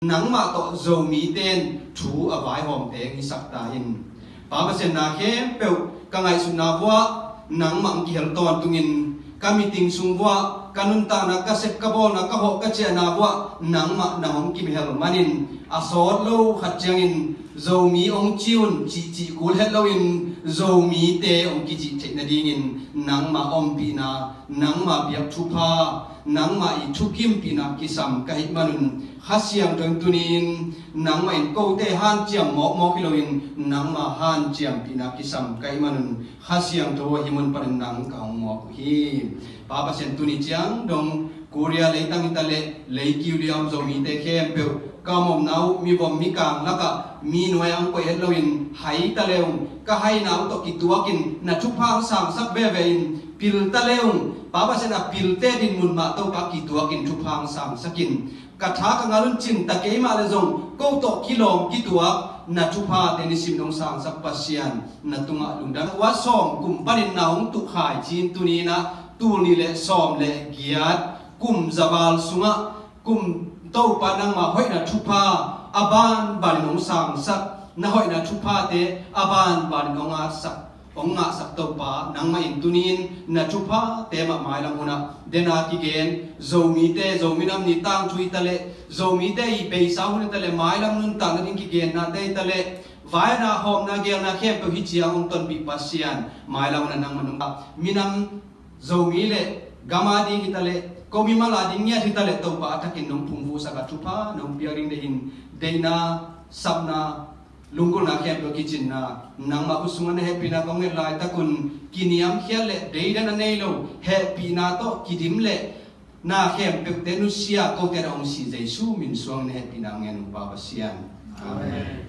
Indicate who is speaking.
Speaker 1: nang ma to zo mi ten thu avai hom te ngi sakta in pa sen na khe pe ka ngai su na wa nang mang ki hel ton tungin ka meeting sung wa kanun ta na ka sep ka bol na ka ho ka che na wa nang ma na hom ki hel manin asot lo khat chang in zo mi ong chiun chi kul het lo in zo mi te ong ki chi the na ding in nang ma om pi na nang ma biak thu pha nang ma i thu kim pi na ki sam ka hit manun khasiam tong tunin nang ma in ko te han chiam mo ki lo in nang ma han chiam pi na ki sam kai manun khasiam to himun par nang ka mo hi pa pa sen tuni chiang dong Korea lấy tăng ta lấy kiu đi ông rồi mi te khem pe cao mồm nấu mi bom mi càng lá cả mi nuôi ông quay hết lâu in hay ta leo cả hay nấu to kí tua kin na chụp phang sang sắc về về in pil ta leo baba sẽ là pil te din mun ma to cả kí tua kin chụp phang sang sắc kin cả thá cả ngalun chin ta cái mà là dùng câu to kilo kí tua na chụp pha te ni sim dong sang sắc pasian na tunga lung dan wa som kum panin naung tu khai chin tu ni na tu ni le som le giat kum zabal sunga kum tau pa nang ma hoi na thupa aban ban nong sang sak na hoi na thupa te aban ban nong sak ong nga sak tau pa nang ma in tunin na thupa te ma mai lang una dena ki gen zomi te zomi nam ni tang thui tale zomi te i pe sa hun tale mai lang nun tang ning ki gen na te tale vai na hom na gel na khem to hi chiang ong ton bi pasian mai lang na nang manung minam zomi le gama di ki tale komi mala ding nya thita le to pa takin nong phungvu saka thupa nong piaring de in deina sabna lungkul na khem to kitchen na nang ma usunga ne happy na kong lai takun kiniam khial le deida na nei lo happy na to kidim le na khem pe tenusia ko te ong si jesu min suang ne happy na ngen pa pasian amen.